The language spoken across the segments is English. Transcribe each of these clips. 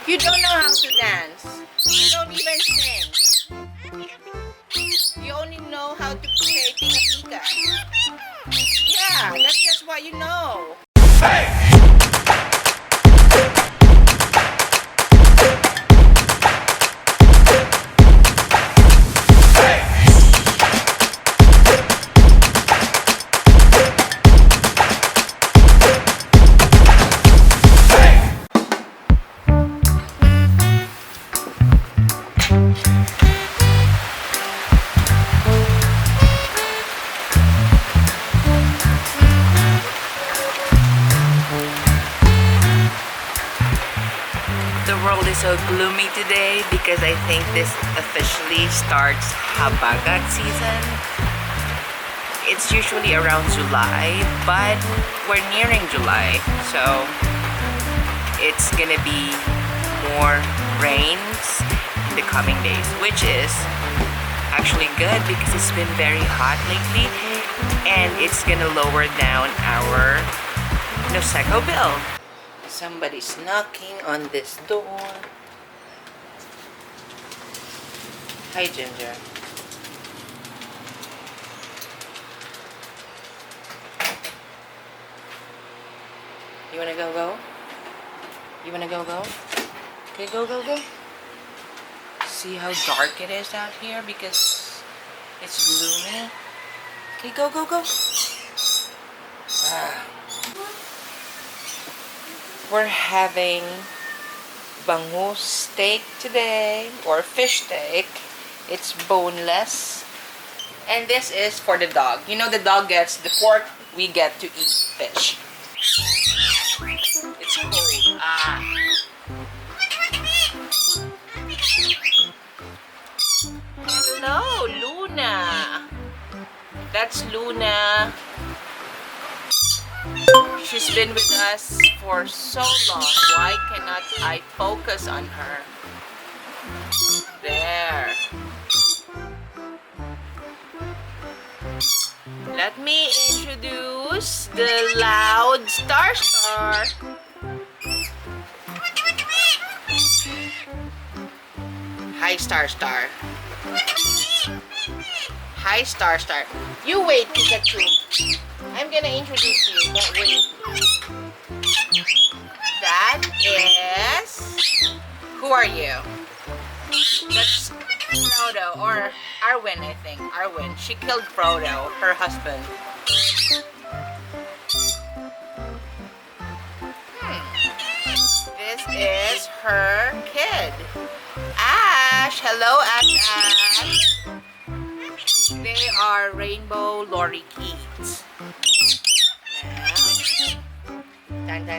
You don't know how to dance. You don't even sing. You only know how to play pika-pika. Yeah, that's just what you know. The world is so gloomy today because I think this officially starts habagat season. It's usually around July, but we're nearing July, so it's gonna be more rains in the coming days, which is actually good because it's been very hot lately and it's gonna lower down our Noseko bill. Somebody's knocking on this door. Hi, Ginger. You wanna go? You wanna go? Okay, go. See how dark it is out here because it's gloomy. Okay, go. We're having bangus steak today, or fish steak. It's boneless. And this is for the dog. You know the dog gets the pork, we get to eat fish. It's cold. Hello, Luna. That's Luna. She's been with us for so long. Why cannot I focus on her? There. Let me introduce the loud Star. Hi, Star. Hi, Star. You wait, Pikachu. I'm gonna introduce you, but wait. That is... Who are you? That's Frodo, or Arwen, I think. Arwen. She killed Frodo, her husband. This is her kid. Ash! Hello, Ash. They are rainbow lorikeets. Dun.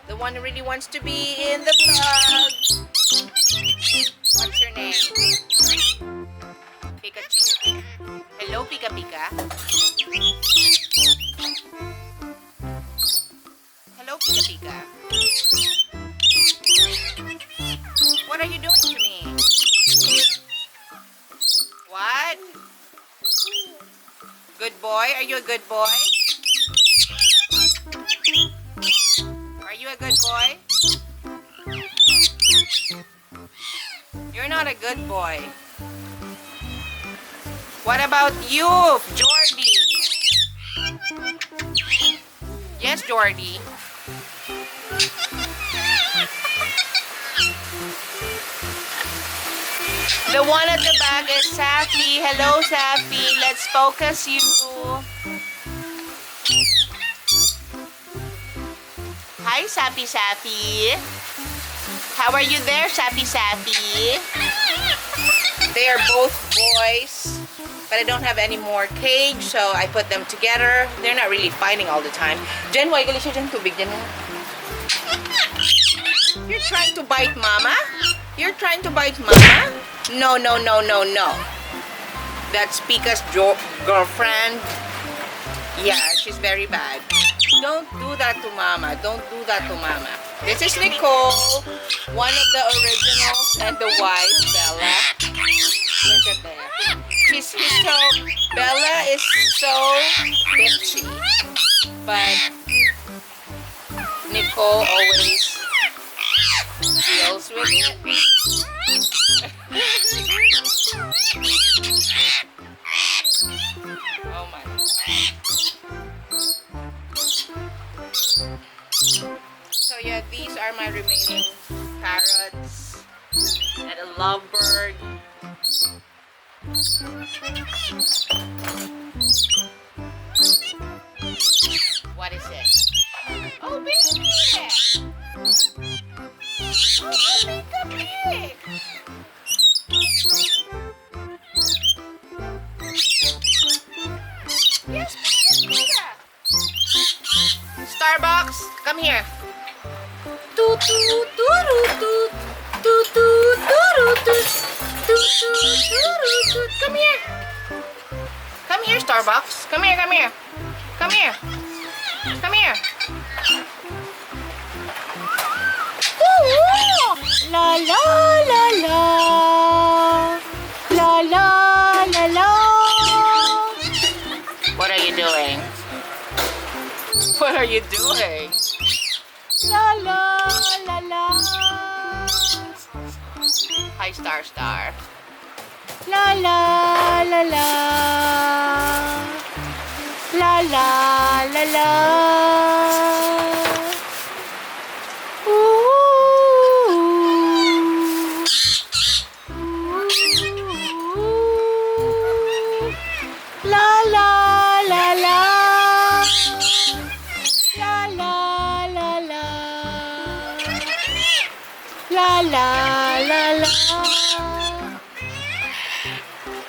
The one who really wants to be in the vlog. What's your name? Pikachu. Hello, Pika. Hello, Pika. What are you doing to me? What? Good boy? Are you a good boy? Are you a good boy? You're not a good boy. What about you, Jordy? Yes, Jordy. The one at the back is Safi. Hello, Safi. Let's focus you. Hi, Safi. How are you there, Safi? They are both boys, but I don't have any more cage, so I put them together. They're not really fighting all the time. Jen, why gali siya dyan? Tubig dyan mo. You're trying to bite Mama? No. That's Pika's girlfriend. Yeah, she's very bad. Don't do that to Mama. This is Nicole, one of the originals, and the wife, Bella. Look at that. Bella is so bitchy. But always deals with it. Oh my God. So yeah, these are my remaining parrots and a lovebird. What is it? Oh, baby! Oh, make a pig! Yes, Pika! Starbucks, come here. Toot toot toot toot toot toot toot toot toot toot. Come here. Come here, Starbucks. Come here, come here. Come here. Come here. Ooh, la la la la. La la la la. What are you doing? What are you doing? La la la la. Hi, Star. La la la la. La la la la. Ooh. La la la la. La la la la. La la la la.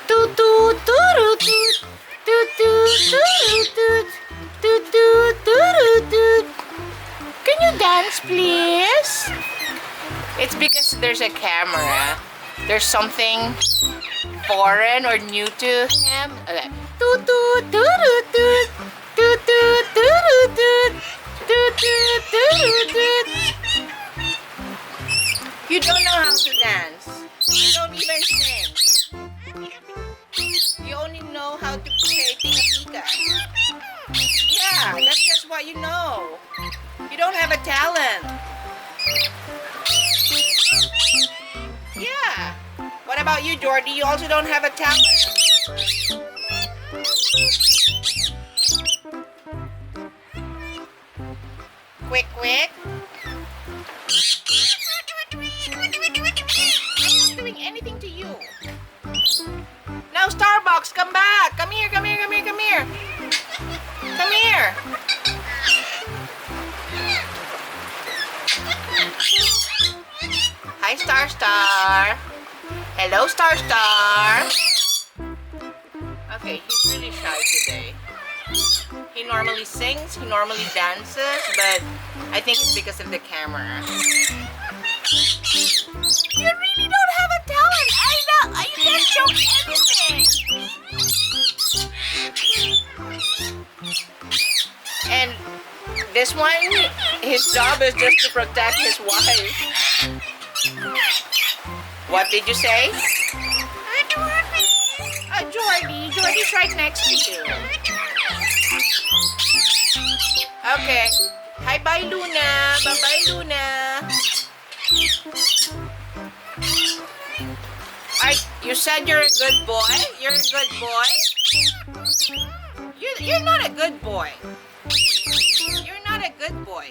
Toot toot toot toot. Toot toot toot toot. Toot toot toot toot. Can you dance, please? It's because there's a camera. There's something foreign or new to him. Okay. Toot toot toot toot. Toot toot toot toot. Toot toot toot toot. You don't know how to dance. You don't even sing. You only know how to say pika-pika. Yeah, that's just what you know. You don't have a talent. Yeah. What about you, Jordy? You also don't have a talent. Quick, quick. I'm not doing anything to you. Now, Starbucks, come back. Come here, come here, come here, come here. Come here. Hi, Star. Hello, Star. Okay, he's really shy today. He normally sings, he normally dances, but I think it's because of the camera. You really don't have a talent. I know. You can't show anything. And this one, his job is just to protect his wife. What did you say? Jordy. Jordy's right next to you. Okay. Hi, bye, Luna. Bye-bye, Luna. You said you're a good boy? You're a good boy? You're not a good boy. You're not a good boy.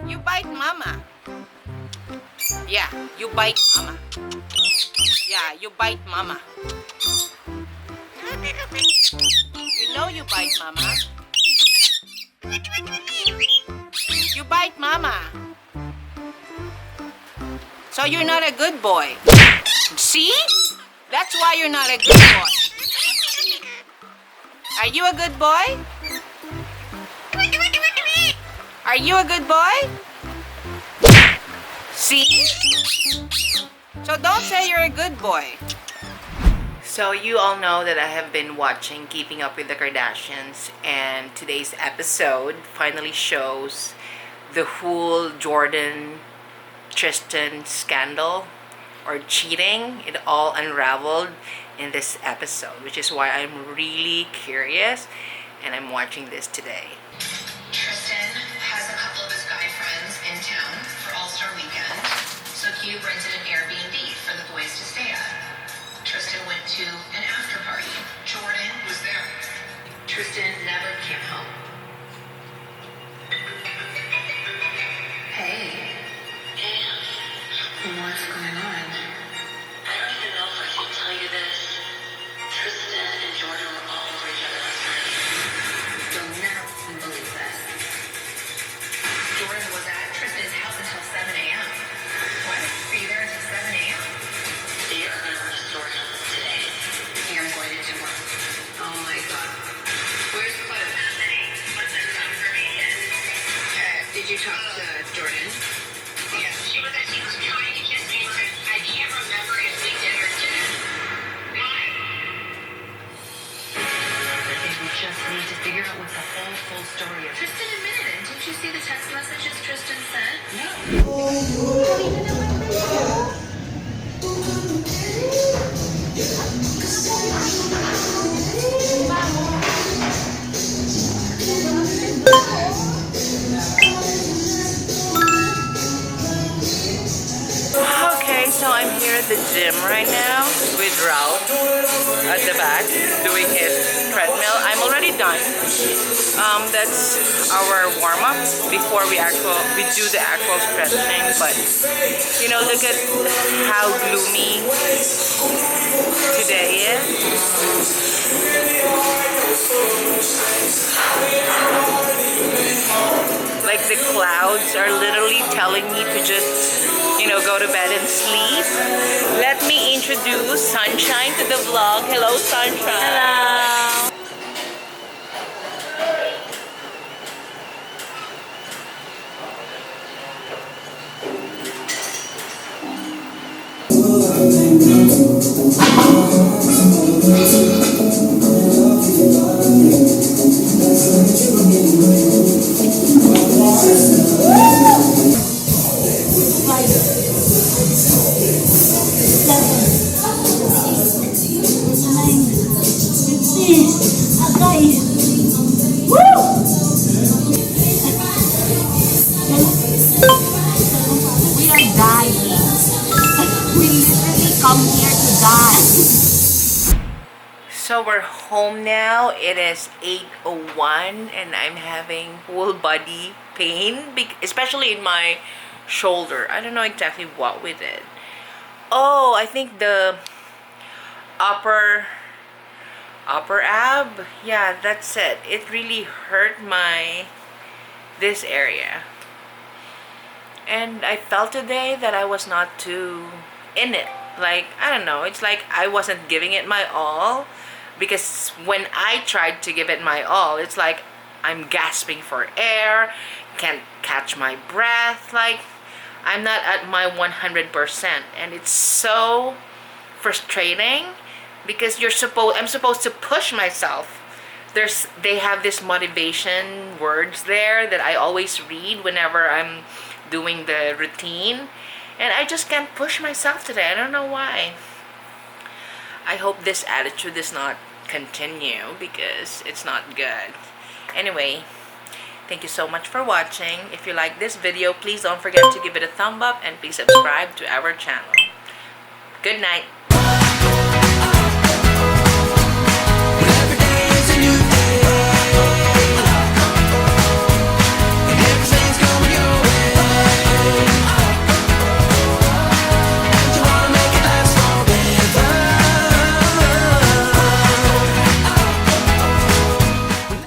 You bite mama. Yeah, you bite mama. Yeah, you bite mama. You know you bite mama. You bite mama. So you're not a good boy. See? That's why you're not a good boy. Are you a good boy? Are you a good boy? See? So don't say you're a good boy. So you all know that I have been watching Keeping Up with the Kardashians, and today's episode finally shows the whole jordyn-tristan scandal or cheating. It all unraveled in this episode, which is why I'm really curious and I'm watching this today. Tristan has he rented an Airbnb for the boys to stay at. Tristan went to an after party. Jordyn was there. Tristan never came home. Hey. What's going on? I don't even know if I should tell you this. Tristan and Jordyn were all over each other last night. You'll never believe this. Jordyn was at Tristan's house until 7 a.m. What? Are you there until 7 a.m.? They are going to run a story on this today. I'm going to do one. Oh my god. Where's Chloe? What's their confirmation? Did you talk to Jordyn? Yeah, she was trying to kiss me, but I can't remember if we did or didn't. Why? I think we just need to figure out what the whole full story is. Tristan admitted it. Didn't you see the text messages Tristan sent? No. Okay, so I'm here at the gym right now with Ralph at the back doing his treadmill. I'm already done. That's our warm-up before we do the actual stretching. But you know, look at how gloomy today is. Like the clouds are literally telling me to just, you know, go to bed and sleep. Let me introduce Sunshine to the vlog. Hello, Sunshine. Hello. We are dying. We literally come here to die. So we're home now. It is 8:01 and I'm having full body pain, especially in my shoulder. I don't know exactly what with it. Oh, I think the upper ab. Yeah, that's it. It really hurt this area. And I felt today that I was not too in it. Like, I don't know. It's like I wasn't giving it my all. Because when I tried to give it my all, it's like I'm gasping for air, can't catch my breath. Like, I'm not at my 100%. And it's so frustrating because I'm supposed to push myself. They have this motivation words there that I always read whenever I'm doing the routine. And I just can't push myself today. I don't know why. I hope this attitude does not continue because it's not good. Anyway, thank you so much for watching. If you like this video, please don't forget to give it a thumb up and please subscribe to our channel. Good night.